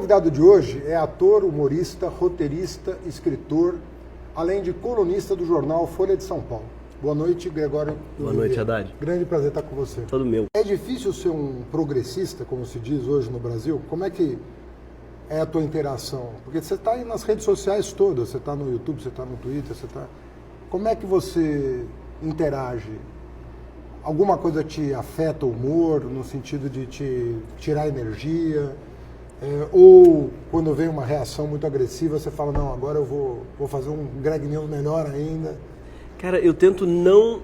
convidado de hoje é ator, humorista, roteirista, escritor, além de colunista do jornal Folha de São Paulo. Boa noite, Gregório. Boa noite, Haddad. Grande prazer estar com você. Todo meu. É difícil ser um progressista, como se diz hoje no Brasil? Como é que é a tua interação? Porque você está aí nas redes sociais todas, você está no YouTube, você está no Twitter, você está... Como é que você interage? Alguma coisa te afeta o humor, no sentido de te tirar energia? Ou quando vem uma reação muito agressiva, você fala, não, agora eu vou fazer um Greg News melhor ainda? Cara, eu tento não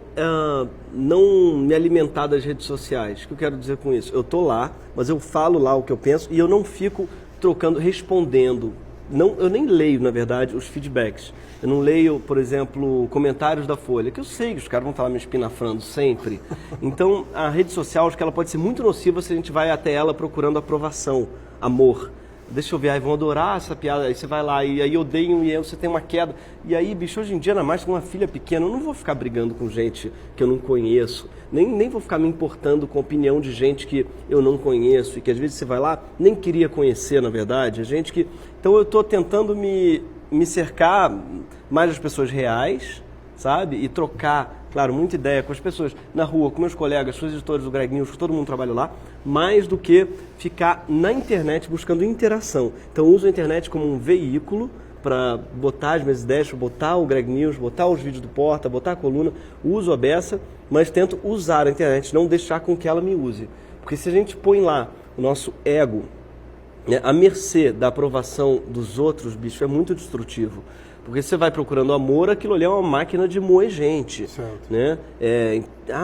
me alimentar das redes sociais. O que eu quero dizer com isso? Eu tô lá, mas eu falo lá o que eu penso e eu não fico trocando, respondendo. Não, eu nem leio, na verdade, os feedbacks. Eu não leio, por exemplo, comentários da Folha, que eu sei que os caras vão estar lá me espinafrando sempre. Então, a rede social, acho que ela pode ser muito nociva se a gente vai até ela procurando aprovação, amor. Deixa eu ver, aí vão adorar essa piada, aí você vai lá, e aí odeiam, e aí você tem uma queda. E aí, bicho, hoje em dia, ainda mais com uma filha pequena, eu não vou ficar brigando com gente que eu não conheço, nem vou ficar me importando com a opinião de gente que eu não conheço, e que às vezes você vai lá, nem queria conhecer, na verdade, gente que... Então eu estou tentando me cercar mais das pessoas reais, sabe? E trocar, claro, muita ideia com as pessoas na rua, com meus colegas, com os editores do Greg News, que todo mundo trabalha lá, mais do que ficar na internet buscando interação. Então eu uso a internet como um veículo para botar as minhas ideias, botar o Greg News, botar os vídeos do Porta, botar a coluna, uso a beça, mas tento usar a internet, não deixar com que ela me use. Porque se a gente põe lá o nosso ego, né, à mercê da aprovação dos outros, bicho, é muito destrutivo. Porque você vai procurando amor, aquilo ali é uma máquina de moer gente. Certo. Né?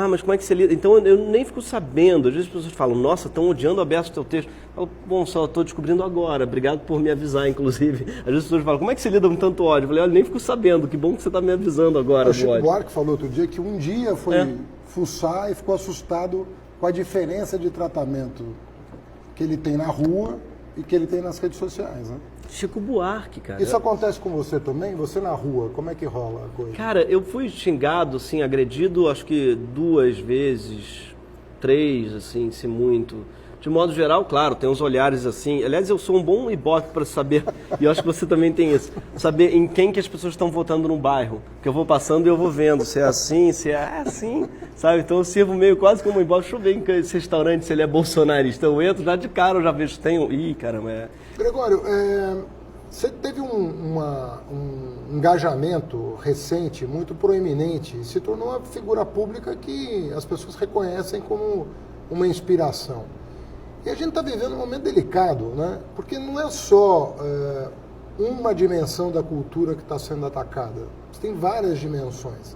Mas como é que você lida? Então eu nem fico sabendo. Às vezes as pessoas falam, nossa, estão odiando a beça do teu texto. Eu falo, bom, só estou descobrindo agora. Obrigado por me avisar, inclusive. Às vezes as pessoas falam, como é que você lida com tanto ódio? Eu falei, olha, nem fico sabendo. Que bom que você está me avisando agora. O Chico Buarque falou outro dia que um dia foi fuçar e ficou assustado com a diferença de tratamento que ele tem na rua e que ele tem nas redes sociais, né? Chico Buarque, cara. Isso acontece com você também? Você na rua, como é que rola a coisa? Cara, eu fui xingado, assim, agredido, acho que 2 vezes, 3, assim, se muito. De modo geral, claro, tem uns olhares assim. Aliás, eu sou um bom ibope para saber, e eu acho que você também tem isso, saber em quem que as pessoas estão votando no bairro. Porque eu vou passando e eu vou vendo se é assim, se é assim, sabe? Então eu sirvo meio quase como um ibope. Deixa eu ver em esse restaurante se ele é bolsonarista. Eu entro já de cara, eu já vejo se tem um... Ih, caramba, Gregório, você teve um engajamento recente, muito proeminente, e se tornou uma figura pública que as pessoas reconhecem como uma inspiração. E a gente está vivendo um momento delicado, né? Porque não é só uma dimensão da cultura que está sendo atacada, você tem várias dimensões.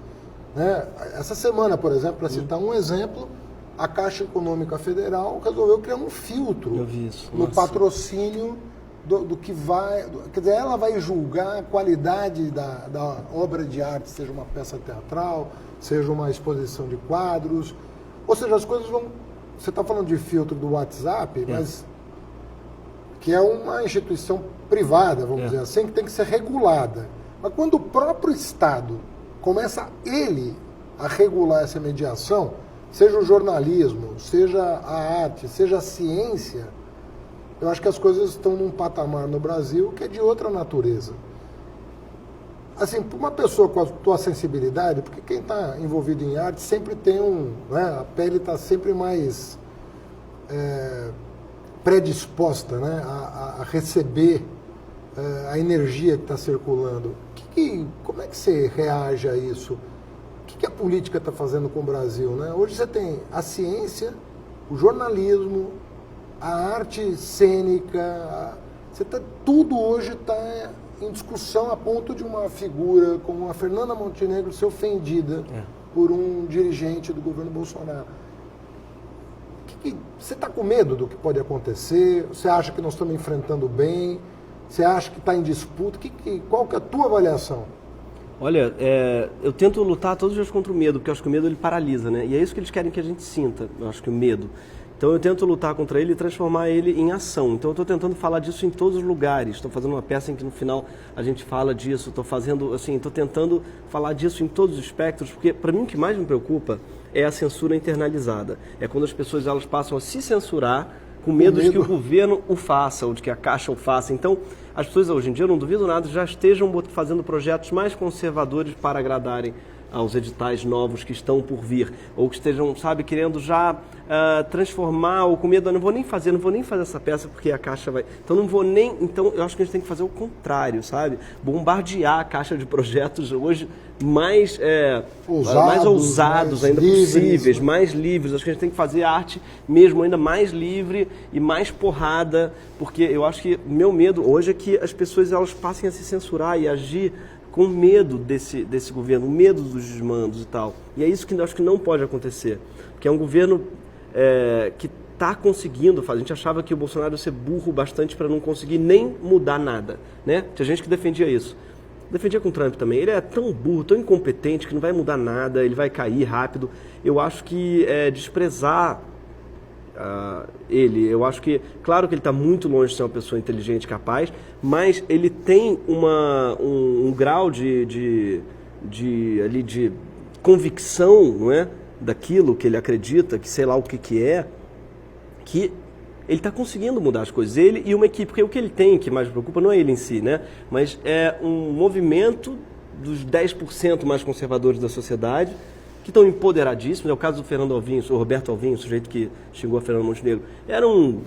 Né? Essa semana, por exemplo, para citar um exemplo, a Caixa Econômica Federal resolveu criar um filtro no patrocínio do que vai... Quer dizer, ela vai julgar a qualidade da obra de arte, seja uma peça teatral, seja uma exposição de quadros, ou seja, as coisas vão... Você está falando de filtro do WhatsApp, mas que é uma instituição privada, vamos dizer assim, que tem que ser regulada. Mas quando o próprio Estado começa ele a regular essa mediação, seja o jornalismo, seja a arte, seja a ciência, eu acho que as coisas estão num patamar no Brasil que é de outra natureza. Assim, para uma pessoa com a tua sensibilidade, porque quem está envolvido em arte sempre tem né, a pele está sempre mais predisposta, né, a receber a energia que está circulando. Como é que você reage a isso? O que a política está fazendo com o Brasil? Né? Hoje você tem a ciência, o jornalismo, a arte cênica, tudo hoje está em discussão a ponto de uma figura como a Fernanda Montenegro ser ofendida por um dirigente do governo Bolsonaro. Você está com medo do que pode acontecer? Você acha que nós estamos enfrentando bem? Você acha que está em disputa? Qual que é a tua avaliação? Olha, eu tento lutar todos os dias contra o medo, porque eu acho que o medo ele paralisa, né? E é isso que eles querem que a gente sinta, eu acho que o medo. Então eu tento lutar contra ele e transformar ele em ação. Então eu estou tentando falar disso em todos os lugares. Estou fazendo uma peça em que no final a gente fala disso. Estou tentando falar disso em todos os espectros, porque para mim o que mais me preocupa é a censura internalizada. É quando as pessoas elas passam a se censurar com medo de que o governo o faça, ou de que a Caixa o faça. Então, as pessoas hoje em dia, eu não duvido nada, já estejam fazendo projetos mais conservadores para agradarem aos editais novos que estão por vir, ou que estejam, sabe, querendo já transformar, ou com medo, não vou nem fazer essa peça porque a Caixa vai... Então, eu acho que a gente tem que fazer o contrário, sabe? Bombardear a Caixa de projetos hoje mais ousados ainda livres, possíveis, mais livres. Acho que a gente tem que fazer a arte mesmo ainda mais livre e mais porrada, porque eu acho que meu medo hoje é que as pessoas elas passem a se censurar e agir com medo desse governo, medo dos desmandos e tal. E é isso que eu acho que não pode acontecer, porque é um governo que está conseguindo fazer. A gente achava que o Bolsonaro ia ser burro bastante para não conseguir nem mudar nada, né? Tinha gente que defendia isso. Defendia com o Trump também. Ele é tão burro, tão incompetente que não vai mudar nada, ele vai cair rápido. Eu acho que desprezar ele, eu acho que, claro que ele está muito longe de ser uma pessoa inteligente e capaz, mas ele tem um grau de convicção, não é? Daquilo que ele acredita, que sei lá o que é, que ele está conseguindo mudar as coisas. Ele e uma equipe, porque o que ele tem, que mais me preocupa, não é ele em si, né? Mas é um movimento dos 10% mais conservadores da sociedade, que estão empoderadíssimos. É o caso do Fernando Alvim, o Roberto Alvim, o sujeito que xingou a Fernando Montenegro. Era um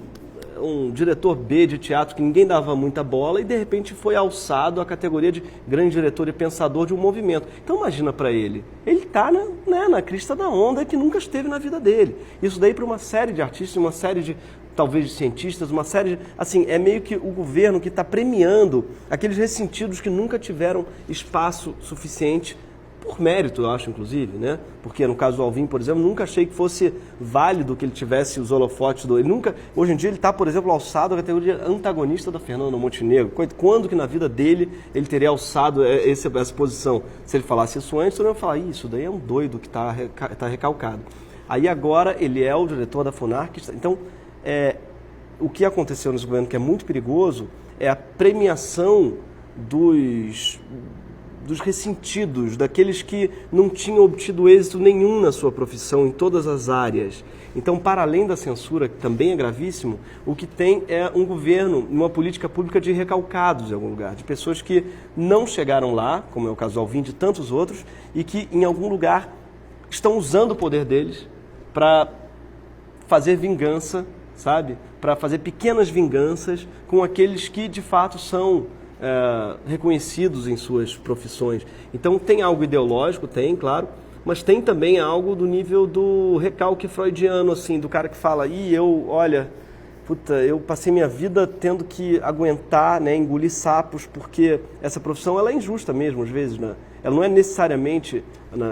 diretor B de teatro que ninguém dava muita bola e, de repente, foi alçado à categoria de grande diretor e pensador de um movimento. Então, imagina para ele. Ele está na crista da onda que nunca esteve na vida dele. Isso daí para uma série de artistas, uma série de, talvez, de cientistas, uma série de... Assim, é meio que o governo que está premiando aqueles ressentidos que nunca tiveram espaço suficiente por mérito, eu acho, inclusive, né? Porque no caso do Alvim, por exemplo, nunca achei que fosse válido que ele tivesse os holofotes do... Ele nunca... Hoje em dia ele está, por exemplo, alçado à categoria antagonista da Fernanda Montenegro. Quando que na vida dele ele teria alçado essa posição? Se ele falasse isso antes, eu ia falar, isso daí é um doido que está recalcado. Aí agora ele é o diretor da FUNARC. Então, o que aconteceu nesse governo que é muito perigoso é a premiação dos ressentidos, daqueles que não tinham obtido êxito nenhum na sua profissão, em todas as áreas. Então, para além da censura, que também é gravíssimo, o que tem é um governo, uma política pública de recalcados em algum lugar, de pessoas que não chegaram lá, como é o caso do Alvim e de tantos outros, e que em algum lugar estão usando o poder deles para fazer vingança, sabe? Para fazer pequenas vinganças com aqueles que de fato são reconhecidos em suas profissões. Então tem algo ideológico, tem, claro, mas tem também algo do nível do recalque freudiano, assim, do cara que fala, eu passei minha vida tendo que aguentar, né, engolir sapos, porque essa profissão ela é injusta mesmo, às vezes, né? Ela não é necessariamente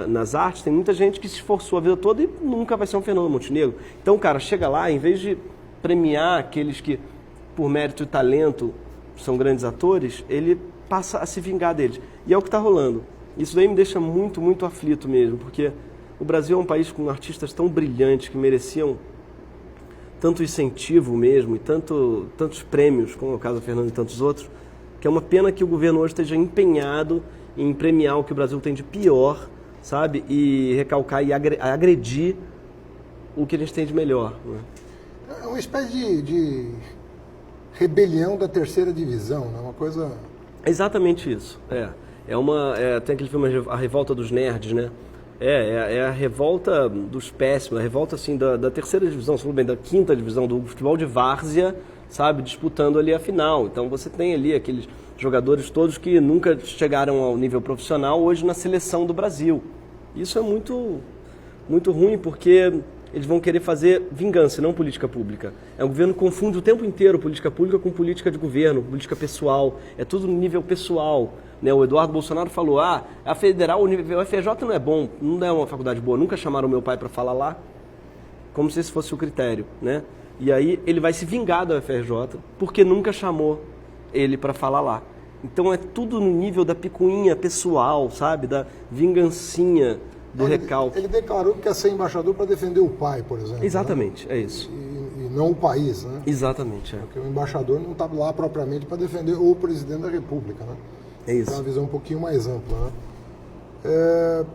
nas artes, tem muita gente que se esforçou a vida toda e nunca vai ser um Fernando Montenegro. Então, cara, chega lá, em vez de premiar aqueles que, por mérito e talento, são grandes atores, ele passa a se vingar deles. E é o que está rolando. Isso daí me deixa muito, muito aflito mesmo, porque o Brasil é um país com artistas tão brilhantes que mereciam tanto incentivo mesmo e tantos prêmios, como é o caso da Fernanda e tantos outros, que é uma pena que o governo hoje esteja empenhado em premiar o que o Brasil tem de pior, sabe? E recalcar e agredir o que a gente tem de melhor. Né? É uma espécie de rebelião da terceira divisão, né? Uma coisa... É exatamente isso. Tem aquele filme A Revolta dos Nerds, né? É a revolta dos péssimos, a revolta assim da terceira divisão, se bem, da quinta divisão do futebol de várzea, sabe, disputando ali a final. Então você tem ali aqueles jogadores todos que nunca chegaram ao nível profissional hoje na seleção do Brasil. Isso é muito, muito ruim porque eles vão querer fazer vingança, não política pública. O governo confunde o tempo inteiro política pública com política de governo, política pessoal. É tudo no nível pessoal. Né? O Eduardo Bolsonaro falou, a federal, o FRJ não é bom, não é uma faculdade boa, nunca chamaram meu pai para falar lá, como se esse fosse o critério. Né? E aí ele vai se vingar da UFRJ porque nunca chamou ele para falar lá. Então é tudo no nível da picuinha pessoal, sabe? Da vingancinha, do recalque. Ele declarou que quer ser embaixador para defender o pai, por exemplo. Exatamente, né? É isso. E não o país, né? Exatamente, Porque o embaixador não está lá propriamente para defender o presidente da República, né? É isso. Tem uma visão um pouquinho mais ampla, né?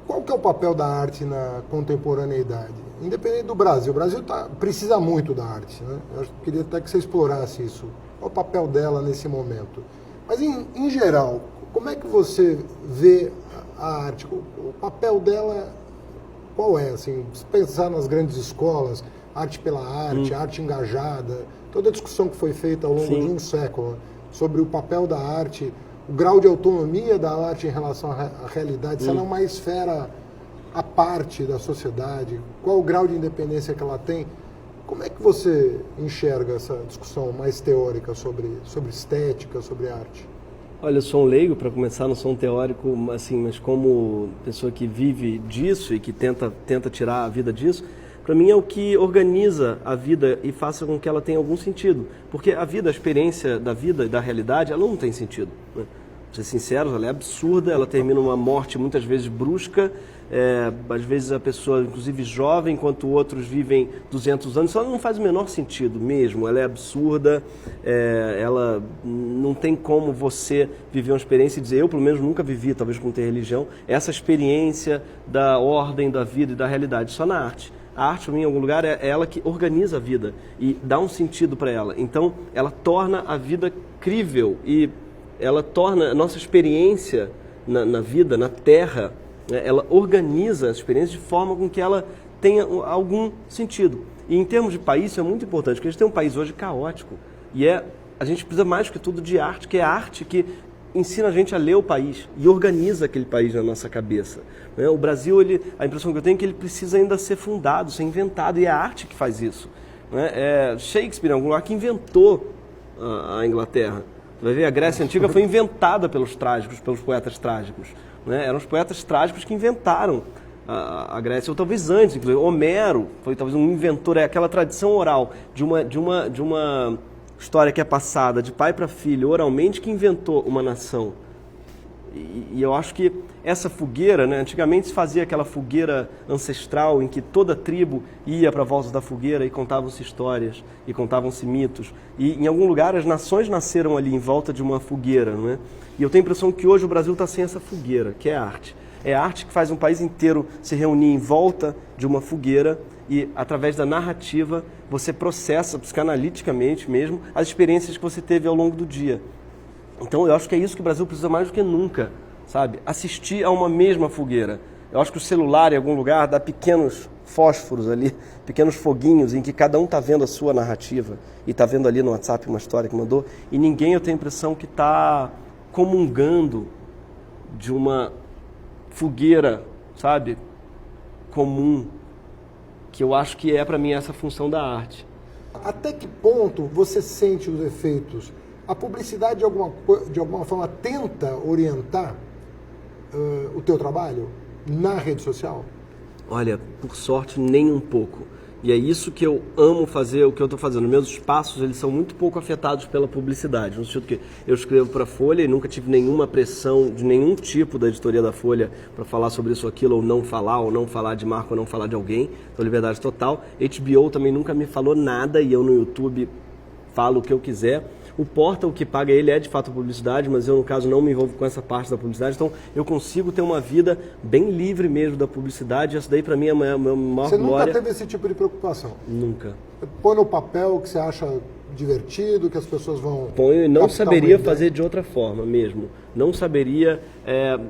qual que é o papel da arte na contemporaneidade? Independente do Brasil. O Brasil precisa muito da arte, né? Eu queria até que você explorasse isso. Qual o papel dela nesse momento? Mas, em geral, como é que você vê a arte? O papel dela, qual é? Assim, se pensar nas grandes escolas, arte pela arte, arte engajada, toda a discussão que foi feita ao longo de um século sobre o papel da arte, o grau de autonomia da arte em relação à realidade, se ela é uma esfera à parte da sociedade, qual o grau de independência que ela tem. Como é que você enxerga essa discussão mais teórica sobre estética, sobre arte? Olha, eu sou um leigo, para começar, não sou um teórico, assim, mas como pessoa que vive disso e que tenta tirar a vida disso, para mim é o que organiza a vida e faça com que ela tenha algum sentido. Porque a vida, a experiência da vida e da realidade, ela não tem sentido, né? Para ser sinceros, ela é absurda, ela termina uma morte muitas vezes brusca, às vezes a pessoa, inclusive jovem, enquanto outros vivem 200 anos, só não faz o menor sentido mesmo, ela é absurda, ela não tem como você viver uma experiência e dizer, eu pelo menos nunca vivi, talvez por ter religião, essa experiência da ordem da vida e da realidade, só na arte. A arte, para mim, em algum lugar, é ela que organiza a vida e dá um sentido para ela. Então, ela torna a vida crível e ela torna a nossa experiência na vida, na Terra, né, ela organiza a experiência de forma com que ela tenha algum sentido. E em termos de país, isso é muito importante, porque a gente tem um país hoje caótico e a gente precisa mais que tudo de arte, que é a arte que ensina a gente a ler o país e organiza aquele país na nossa cabeça. O Brasil, a impressão que eu tenho é que ele precisa ainda ser fundado, ser inventado, e é a arte que faz isso. Shakespeare, em algum lugar, que inventou a Inglaterra. Você vai ver, a Grécia Antiga foi inventada pelos trágicos, pelos poetas trágicos. Eram os poetas trágicos que inventaram a Grécia, ou talvez antes, inclusive. Homero foi talvez um inventor, aquela tradição oral de uma história que é passada de pai para filho oralmente que inventou uma nação. E eu acho que essa fogueira, né, antigamente se fazia aquela fogueira ancestral em que toda tribo ia para a volta da fogueira e contavam-se histórias e contavam-se mitos. E em algum lugar as nações nasceram ali em volta de uma fogueira, não é? E eu tenho a impressão que hoje o Brasil está sem essa fogueira, que é a arte. É a arte que faz um país inteiro se reunir em volta de uma fogueira e, através da narrativa, você processa psicanaliticamente mesmo as experiências que você teve ao longo do dia. Então eu acho que é isso que o Brasil precisa mais do que nunca, sabe? Assistir a uma mesma fogueira. Eu acho que o celular, em algum lugar, dá pequenos fósforos ali, pequenos foguinhos em que cada um está vendo a sua narrativa e está vendo ali no WhatsApp uma história que mandou e ninguém, eu tenho a impressão, que está comungando de uma fogueira, sabe, comum, que eu acho que para mim, essa função da arte. Até que ponto você sente os efeitos? A publicidade, de alguma forma, tenta orientar o teu trabalho na rede social? Olha, por sorte, nem um pouco. E é isso que eu amo fazer, o que eu estou fazendo. Meus espaços, eles são muito pouco afetados pela publicidade. No sentido que eu escrevo para a Folha e nunca tive nenhuma pressão de nenhum tipo da editoria da Folha para falar sobre isso ou aquilo, ou não falar de marca, ou não falar de alguém. Então, liberdade total. HBO também nunca me falou nada e eu no YouTube falo o que eu quiser. O Porta, o que paga ele é de fato publicidade, mas eu, no caso, não me envolvo com essa parte da publicidade. Então, eu consigo ter uma vida bem livre mesmo da publicidade. Essa daí, para mim, é a minha maior glória. Você nunca teve esse tipo de preocupação? Nunca. Põe no papel o que você acha divertido, que as pessoas vão... Põe e não saberia fazer de outra forma mesmo. Não saberia...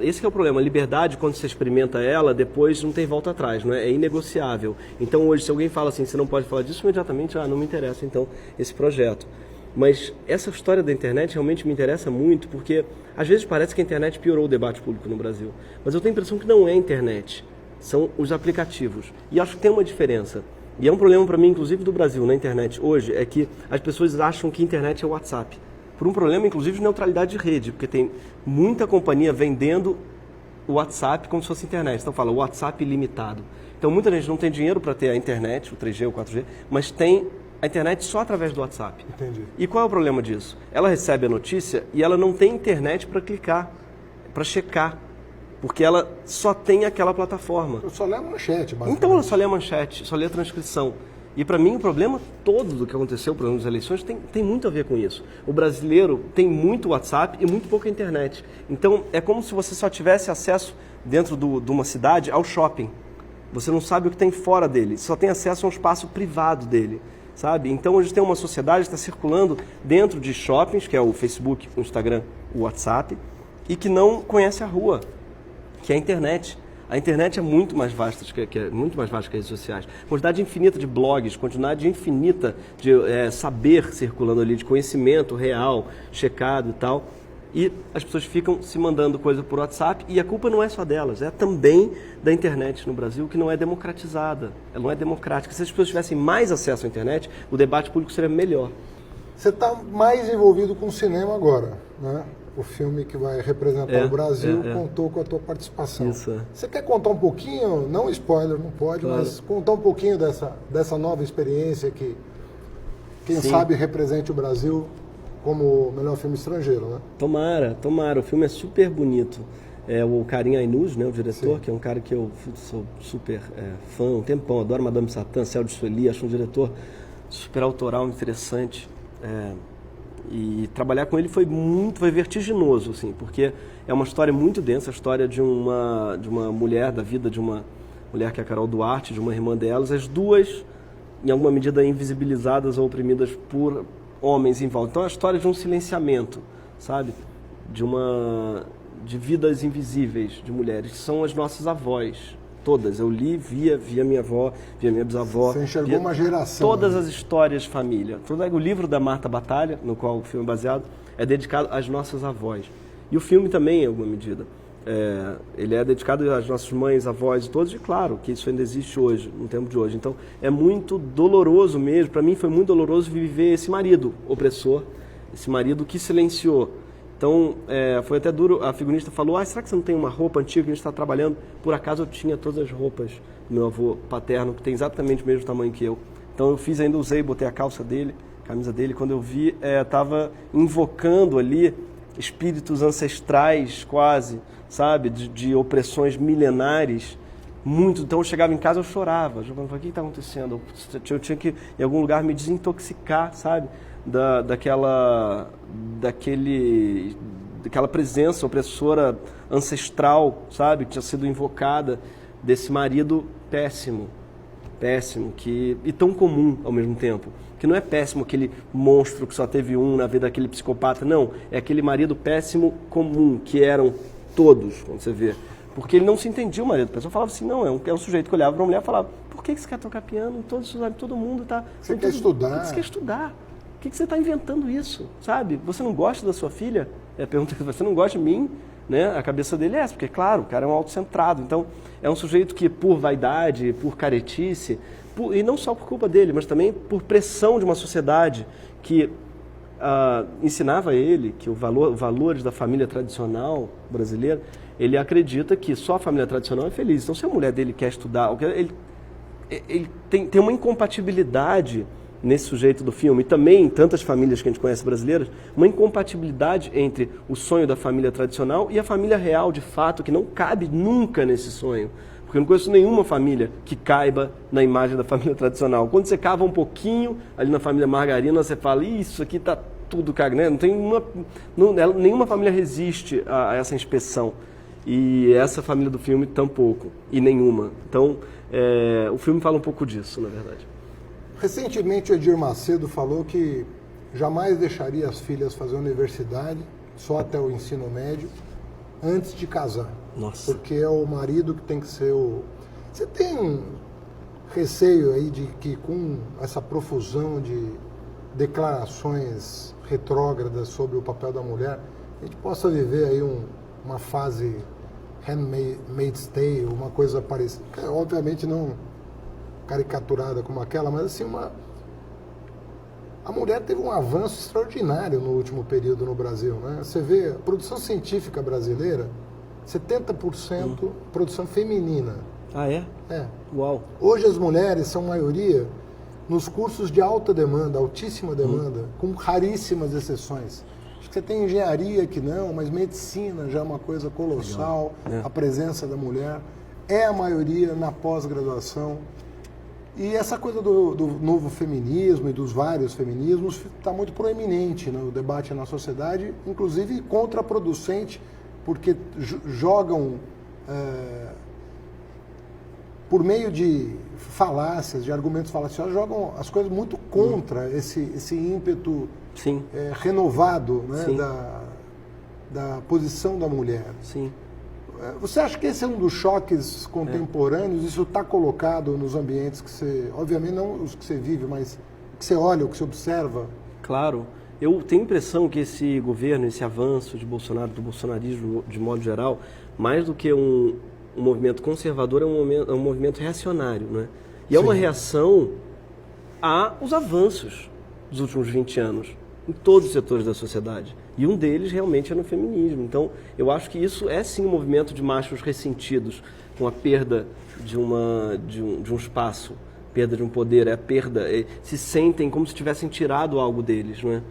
esse que é o problema. A liberdade, quando você experimenta ela, depois não tem volta atrás, não é? É inegociável. Então, hoje, se alguém fala assim, você não pode falar disso, imediatamente, não me interessa, então, esse projeto. Mas essa história da internet realmente me interessa muito, porque às vezes parece que a internet piorou o debate público no Brasil. Mas eu tenho a impressão que não é a internet, são os aplicativos. E acho que tem uma diferença. E é um problema para mim, inclusive do Brasil, na internet hoje, é que as pessoas acham que a internet é o WhatsApp. Por um problema, inclusive, de neutralidade de rede, porque tem muita companhia vendendo o WhatsApp como se fosse internet. Então fala, WhatsApp ilimitado. Então muita gente não tem dinheiro para ter a internet, o 3G, o 4G, mas tem a internet só através do WhatsApp. Entendi. E qual é o problema disso? Ela recebe a notícia e ela não tem internet para clicar, para checar, porque ela só tem aquela plataforma. Eu só leio a manchete, basicamente. Então ela só lê a manchete, só lê a transcrição. E para mim o problema todo do que aconteceu por nas eleições tem muito a ver com isso. O brasileiro tem muito WhatsApp e muito pouca internet. Então é como se você só tivesse acesso dentro de uma cidade ao shopping. Você não sabe o que tem fora dele, só tem acesso a um espaço privado dele, sabe? Então hoje tem uma sociedade que está circulando dentro de shoppings, que é o Facebook, o Instagram, o WhatsApp, e que não conhece a rua, que é a internet. A internet é muito mais vasta muito mais vasta que as redes sociais. Quantidade infinita de blogs, quantidade infinita de saber circulando ali, de conhecimento real, checado e tal. E as pessoas ficam se mandando coisa por WhatsApp e a culpa não é só delas, é também da internet no Brasil, que não é democratizada, ela não é democrática. Se as pessoas tivessem mais acesso à internet, o debate público seria melhor. Você está mais envolvido com o cinema agora, né? O filme que vai representar o Brasil contou com a tua participação. Isso. Você quer contar um pouquinho, não spoiler, não pode, claro, mas contar um pouquinho dessa nova experiência que, quem sabe, represente o Brasil como o melhor filme estrangeiro, né? Tomara. O filme é super bonito. É o Karim Ainuz, né, o diretor, que é um cara que eu sou super fã, um tempão, adoro Madame Satã, Céu de Sueli, acho um diretor super autoral, interessante. E trabalhar com ele foi vertiginoso, assim, porque é uma história muito densa, a história de uma mulher, da vida de uma mulher que é a Carol Duarte, de uma irmã delas, as duas, em alguma medida, invisibilizadas ou oprimidas por homens em volta. Então é a história de um silenciamento, sabe? De vidas invisíveis de mulheres, que são as nossas avós. Todas. Eu li, via minha avó, via minha bisavó. Você enxergou uma geração. Todas as histórias de família. O livro da Marta Batalha, no qual o filme é baseado, é dedicado às nossas avós. E o filme também, em alguma medida. Ele é dedicado às nossas mães, avós e todos, e claro que isso ainda existe hoje, no tempo de hoje. Então, é muito doloroso mesmo. Para mim foi muito doloroso viver esse marido opressor, esse marido que silenciou. Então, foi até duro, a figurinista falou, será que você não tem uma roupa antiga que a gente está trabalhando? Por acaso eu tinha todas as roupas do meu avô paterno, que tem exatamente o mesmo tamanho que eu. Então eu usei, botei a camisa dele, quando eu vi, estava invocando ali espíritos ancestrais quase, sabe, de opressões milenares, muito. Então eu chegava em casa, eu chorava, o que está acontecendo? Eu tinha que, em algum lugar, me desintoxicar, sabe? Daquela presença opressora ancestral, sabe, que tinha sido invocada, desse marido péssimo, e tão comum ao mesmo tempo, que não é péssimo aquele monstro que só teve um na vida, aquele psicopata, não, é aquele marido péssimo comum, que eram todos, quando você vê, porque ele não se entendia o marido, a pessoa falava assim, não, é um sujeito que olhava para uma mulher e falava, por que você quer tocar piano? Todo mundo está... Você quer estudar? Você quer estudar? Por que você está inventando isso, sabe? Você não gosta da sua filha? Pergunta, você não gosta de mim? Né? A cabeça dele é essa, porque, claro, o cara é um autocentrado. Então, é um sujeito que, por vaidade, por caretice, e não só por culpa dele, mas também por pressão de uma sociedade que ensinava a ele que os valores da família tradicional brasileira, ele acredita que só a família tradicional é feliz. Então, se a mulher dele quer estudar, ele tem uma incompatibilidade nesse sujeito do filme, e também em tantas famílias que a gente conhece brasileiras, uma incompatibilidade entre o sonho da família tradicional e a família real, de fato, que não cabe nunca nesse sonho. Porque eu não conheço nenhuma família que caiba na imagem da família tradicional. Quando você cava um pouquinho ali na família Margarina, você fala, isso aqui está tudo cagado. Não tem nenhuma família resiste a essa inspeção. E essa família do filme tampouco, e nenhuma. Então, o filme fala um pouco disso, na verdade. Recentemente, o Edir Macedo falou que jamais deixaria as filhas fazer universidade, só até o ensino médio, antes de casar. Nossa. Porque é o marido que tem que ser o... Você tem um receio aí de que, com essa profusão de declarações retrógradas sobre o papel da mulher, a gente possa viver aí uma fase Handmaid's Tale, uma coisa parecida? Obviamente não caricaturada como aquela, mas assim, a mulher teve um avanço extraordinário no último período no Brasil, né? Você vê a produção científica brasileira, 70% produção feminina. Ah, é? É. Uau. Hoje as mulheres são maioria nos cursos de alta demanda, altíssima demanda, com raríssimas exceções. Acho que você tem engenharia que não, mas medicina já é uma coisa colossal, a presença da mulher é a maioria na pós-graduação. E essa coisa do novo feminismo e dos vários feminismos está muito proeminente no debate na sociedade, inclusive contraproducente, porque jogam, por meio de falácias, de argumentos falaciosos, jogam as coisas muito contra esse ímpeto renovado, né, da posição da mulher. Sim. Você acha que esse é um dos choques contemporâneos? Isso está colocado nos ambientes que você, obviamente não os que você vive, mas que você olha, o que você observa? Claro. Eu tenho a impressão que esse governo, esse avanço de Bolsonaro, do bolsonarismo de modo geral, mais do que um movimento conservador, é um movimento reacionário, né? E é uma reação aos avanços dos últimos 20 anos, em todos os setores da sociedade. E um deles realmente é no feminismo. Então, eu acho que isso é sim um movimento de machos ressentidos com a perda de um espaço, perda de um poder, se sentem como se tivessem tirado algo deles, não é?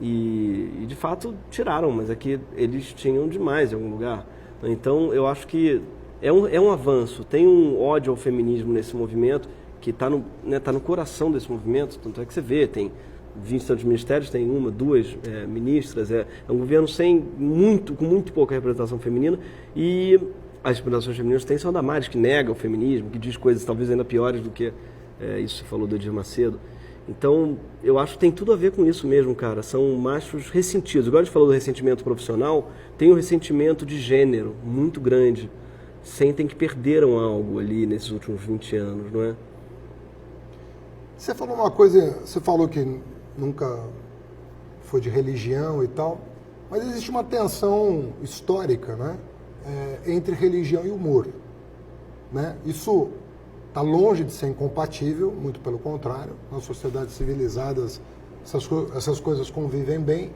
E de fato tiraram, mas é que eles tinham demais em algum lugar. Então, eu acho que é um avanço. Tem um ódio ao feminismo nesse movimento que está no coração desse movimento, tanto é que você vê, tem 20 e tantos ministérios, tem uma, duas ministras, é um governo com muito pouca representação feminina, e as representações femininas têm são a Damares, que nega o feminismo, que diz coisas talvez ainda piores do que isso que você falou do Edir Macedo. Então, eu acho que tem tudo a ver com isso mesmo, cara, são machos ressentidos. Igual a gente falou do ressentimento profissional, tem um ressentimento de gênero muito grande, sentem que perderam algo ali nesses últimos 20 anos, não é? Você falou uma coisa, você falou que nunca foi de religião e tal, mas existe uma tensão histórica, né, entre religião e humor, né? Isso está longe de ser incompatível, muito pelo contrário, nas sociedades civilizadas essas coisas convivem bem,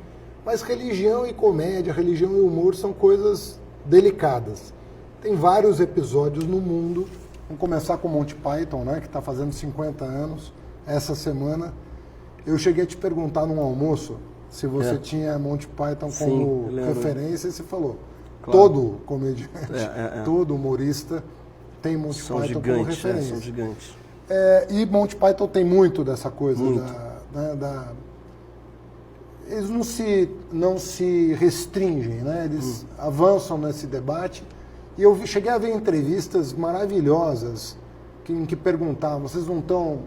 mas religião e comédia, religião e humor são coisas delicadas. Tem vários episódios no mundo, vamos começar com Monty Python, né, que está fazendo 50 anos essa semana. Eu cheguei a te perguntar num almoço se você tinha Monty Python como referência, e você falou, todo comediante, todo humorista tem Monty Python como referência. São gigantes. E Monty Python tem muito dessa coisa, eles não se restringem, né? Eles avançam nesse debate. E eu cheguei a ver entrevistas maravilhosas em que perguntavam, vocês não estão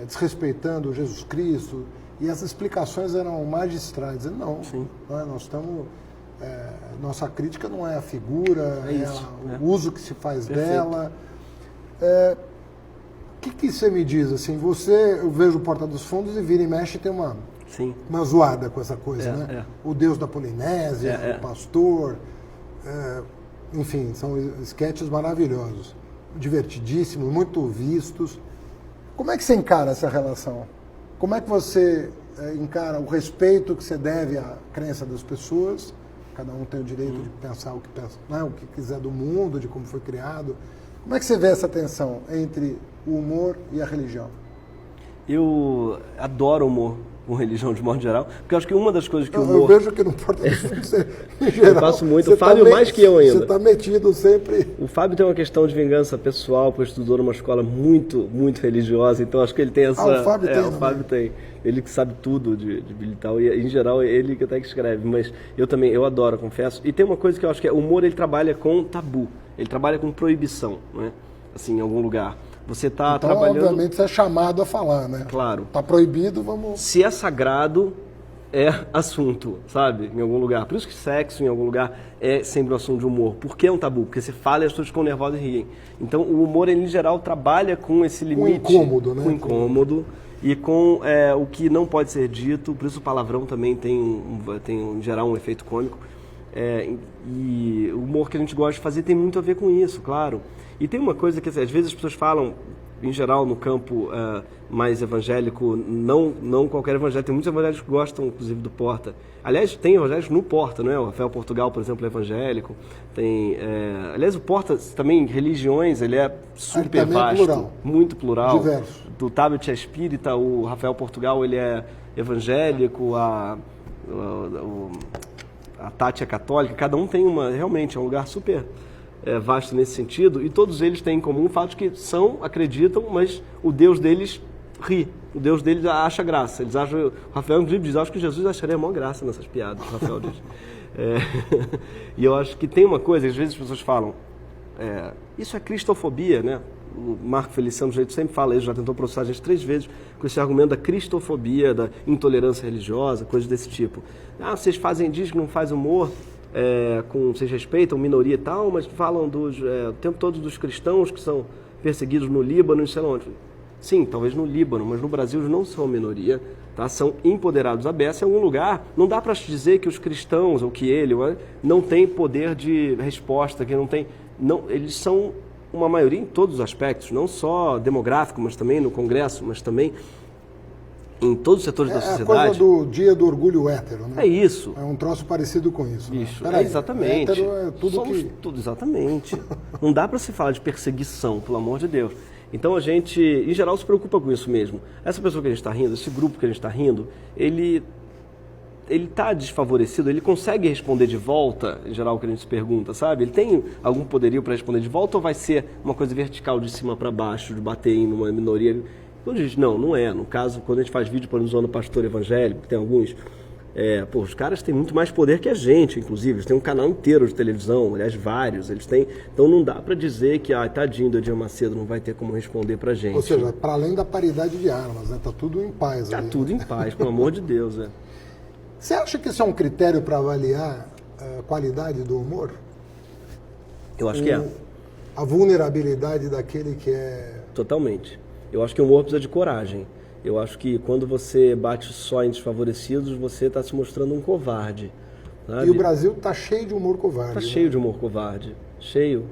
desrespeitando Jesus Cristo? E as explicações eram magistrais. Dizendo, não, nós estamos... nossa crítica não é a figura, o uso que se faz dela. O que você me diz? Assim, eu vejo o Porta dos Fundos e vira e mexe tem uma zoada com essa coisa, né? O Deus da Polinésia, o pastor... enfim, são esquetes maravilhosos, divertidíssimos, muito vistos. Como é que você encara essa relação? Como é que você encara o respeito que você deve à crença das pessoas? Cada um tem o direito de pensar o que pensa, o que quiser do mundo, de como foi criado. Como é que você vê essa tensão entre o humor e a religião? Eu adoro humor com religião de modo geral, porque eu acho que uma das coisas que o humor... Eu vejo que não importa você, em geral. Eu faço muito, o Fábio mais que eu ainda. Você está metido sempre... O Fábio tem uma questão de vingança pessoal, porque estudou numa escola muito, muito religiosa, então acho que ele tem essa... o Fábio tem. O Fábio tem. Ele que sabe tudo de militar, e em geral ele que até que escreve, mas eu adoro, confesso. E tem uma coisa que eu acho que o humor, ele trabalha com tabu, ele trabalha com proibição, não é? Assim, em algum lugar. Você está trabalhando... obviamente, você é chamado a falar, né? Claro. Está proibido, vamos... Se é sagrado, é assunto, sabe? Em algum lugar. Por isso que sexo, em algum lugar, é sempre um assunto de humor. Por que é um tabu? Porque você fala e as pessoas ficam nervosas e riem. Então, o humor, ele, em geral, trabalha com esse limite... Com incômodo, né? Com incômodo. E com o que não pode ser dito. Por isso o palavrão também tem em geral, um efeito cômico. E o humor que a gente gosta de fazer tem muito a ver com isso, claro. E tem uma coisa que, às vezes, as pessoas falam, em geral, no campo mais evangélico, não qualquer evangélico, tem muitos evangélicos que gostam, inclusive, do Porta. Aliás, tem evangélicos no Porta, não é? O Rafael Portugal, por exemplo, é evangélico. Tem, aliás, o Porta, também, religiões, ele é super vasto. Plural. Muito plural. Diverso. Do Tabet é espírita, o Rafael Portugal, ele é evangélico, a Tati é católica, cada um tem realmente, é um lugar super vasta nesse sentido, e todos eles têm em comum o fato de que acreditam, mas o Deus deles ri. O Deus deles acha graça. Eles acham, o Rafael inclusive diz, acho que Jesus acharia a maior graça nessas piadas, o Rafael diz. E eu acho que tem uma coisa, às vezes as pessoas falam, isso é cristofobia, né? O Marco Feliciano sempre fala isso, já tentou processar a gente 3 vezes com esse argumento da cristofobia, da intolerância religiosa, coisas desse tipo. Vocês dizem que não faz humor, vocês respeitam minoria e tal, mas falam o tempo todo dos cristãos que são perseguidos no Líbano e sei lá onde. Sim, talvez no Líbano, mas no Brasil eles não são minoria, tá? São empoderados. A beça em algum lugar, não dá para dizer que os cristãos, ou que ele, não tem poder de resposta, que não tem... Não, eles são uma maioria em todos os aspectos, não só demográfico, mas também no Congresso, mas também em todos os setores da sociedade. É a coisa do dia do orgulho hétero, né? É isso. É um troço parecido com isso. Isso, né? Exatamente. Hétero é tudo tudo, exatamente. Não dá para se falar de perseguição, pelo amor de Deus. Então a gente, em geral, se preocupa com isso mesmo. Essa pessoa que a gente está rindo, esse grupo que a gente está rindo, ele está desfavorecido, ele consegue responder de volta, em geral, o que a gente se pergunta, sabe? Ele tem algum poderio para responder de volta ou vai ser uma coisa vertical de cima para baixo, de bater em uma minoria? Quando a gente, não é. No caso, quando a gente faz vídeo para nos zoando pastor evangélico, que tem alguns, os caras têm muito mais poder que a gente, inclusive. Eles têm um canal inteiro de televisão, aliás, vários. Eles têm. Então não dá para dizer que, tadinho do Edir Macedo, não vai ter como responder pra gente. Ou seja, para além da paridade de armas, né? Tá tudo em paz. Tá tudo em paz, pelo amor de Deus, Você acha que isso é um critério para avaliar a qualidade do humor? Eu acho que é. A vulnerabilidade daquele que é... Totalmente. Eu acho que o humor precisa de coragem. Eu acho que quando você bate só em desfavorecidos, você está se mostrando um covarde. Sabe? E o Brasil está cheio de humor covarde. Está cheio de humor covarde. Cheio.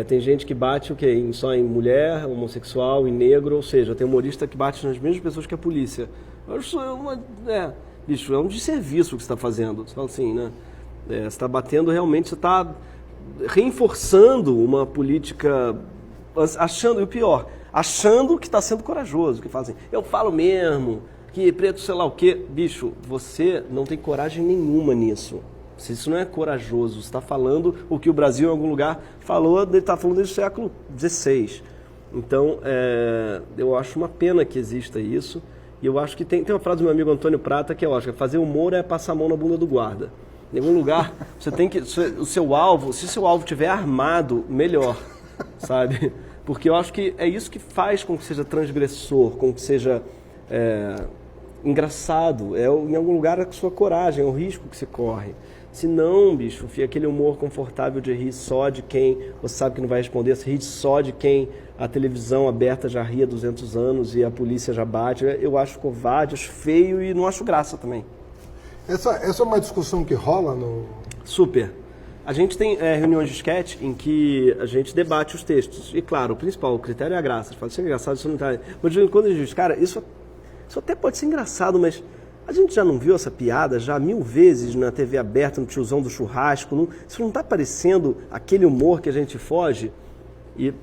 Tem gente que bate só em mulher, homossexual, em negro, ou seja, tem humorista que bate nas mesmas pessoas que a polícia. Eu acho bicho, é um desserviço o que você está fazendo. Você fala assim, né? Você está batendo realmente, você está reforçando uma política, achando, e o pior, achando que está sendo corajoso, que fala assim, eu falo mesmo, que preto sei lá o quê. Bicho, você não tem coragem nenhuma nisso. Isso não é corajoso, você está falando o que o Brasil em algum lugar falou, ele está falando desde o século XVI. Então, eu acho uma pena que exista isso. E eu acho que tem uma frase do meu amigo Antônio Prata que eu acho que fazer humor é passar a mão na bunda do guarda. Em algum lugar, você tem que... O seu alvo, se o seu alvo estiver armado, melhor, sabe? Porque eu acho que é isso que faz com que seja transgressor, com que seja engraçado. Em algum lugar, a sua coragem, é o risco que você corre. Se não, bicho, fica aquele humor confortável de rir só de quem você sabe que não vai responder, se rir só de quem a televisão aberta já ri há 200 anos e a polícia já bate. Eu acho covarde, acho feio e não acho graça também. Essa é uma discussão que rola no... Super. A gente tem reuniões de sketch em que a gente debate os textos. E claro, o critério é a graça. Você fala, isso é engraçado, isso não tá... Mas quando a gente diz, cara, isso até pode ser engraçado, mas... A gente já não viu essa piada já 1000 vezes na TV aberta, no tiozão do churrasco? Isso não está parecendo aquele humor que a gente foge? E,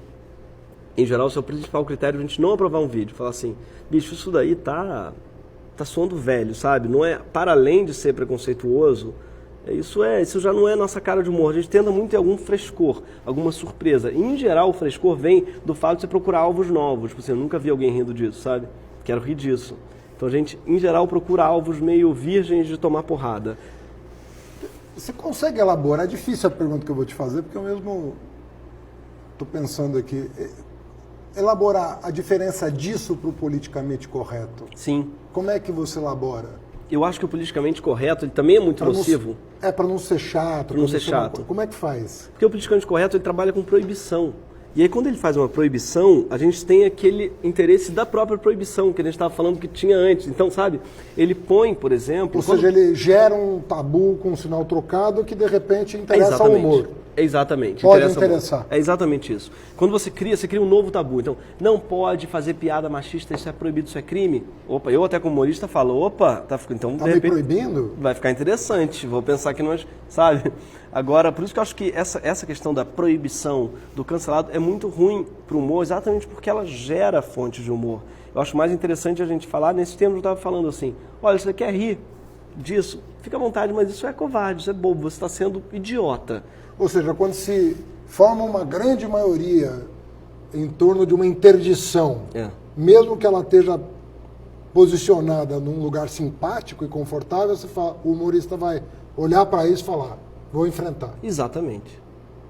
em geral, esse é o principal critério de a gente não aprovar um vídeo. Falar assim, bicho, isso daí tá soando velho, sabe? Não é, para além de ser preconceituoso, isso já não é nossa cara de humor. A gente tenta muito ter algum frescor, alguma surpresa. E, em geral, o frescor vem do fato de você procurar alvos novos. Tipo assim, eu nunca vi alguém rindo disso, sabe? Quero rir disso. Então a gente, em geral, procura alvos meio virgens de tomar porrada. Você consegue elaborar? É difícil a pergunta que eu vou te fazer, porque eu mesmo estou pensando aqui. Elaborar a diferença disso para o politicamente correto. Sim. Como é que você elabora? Eu acho que o politicamente correto ele também é muito nocivo. Para não ser chato. Para não ser chato. Como é que faz? Porque o politicamente correto ele trabalha com proibição. E aí, quando ele faz uma proibição, a gente tem aquele interesse da própria proibição, que a gente estava falando que tinha antes. Então, sabe, ele põe, por exemplo... Ou seja, ele gera um tabu com um sinal trocado que, de repente, interessa ao humor. Exatamente. Pode interessar. É exatamente isso. Quando você cria um novo tabu. Então, não pode fazer piada machista, isso é proibido, isso é crime. Opa, eu até como humorista falo, então, de repente, proibindo? Vai ficar interessante, vou pensar que nós, sabe... Agora, por isso que eu acho que essa questão da proibição, do cancelado, é muito ruim para o humor, exatamente porque ela gera fontes de humor. Eu acho mais interessante a gente falar, nesse termo eu estava falando assim, olha, você quer rir disso? Fica à vontade, mas isso é covarde, isso é bobo, você está sendo idiota. Ou seja, quando se formam uma grande maioria em torno de uma interdição, mesmo que ela esteja posicionada num lugar simpático e confortável, o humorista vai olhar para isso e falar, vou enfrentar. Exatamente.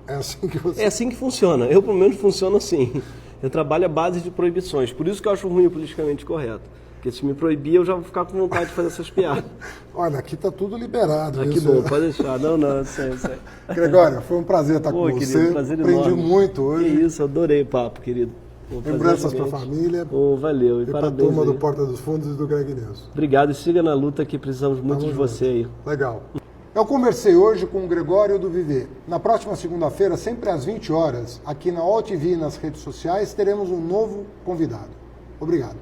É assim que você... É assim que funciona. Eu, pelo menos, funciono assim. Eu trabalho à base de proibições. Por isso que eu acho ruim o politicamente correto. Porque se me proibir, eu já vou ficar com vontade de fazer essas piadas. Olha, aqui está tudo liberado. Que bom, pode deixar. Não, sei. Gregório, foi um prazer estar com querido, você. Prazer Aprendi enorme. muito hoje. Que isso, adorei o papo, querido. Lembranças para a família. Valeu. E para a turma do Porta dos Fundos e do Greg News. Obrigado e siga na luta que precisamos muito de você aí. Legal. Eu conversei hoje com o Gregório do Viver. Na próxima segunda-feira, sempre às 20 horas, aqui na OTV e nas redes sociais, teremos um novo convidado. Obrigado.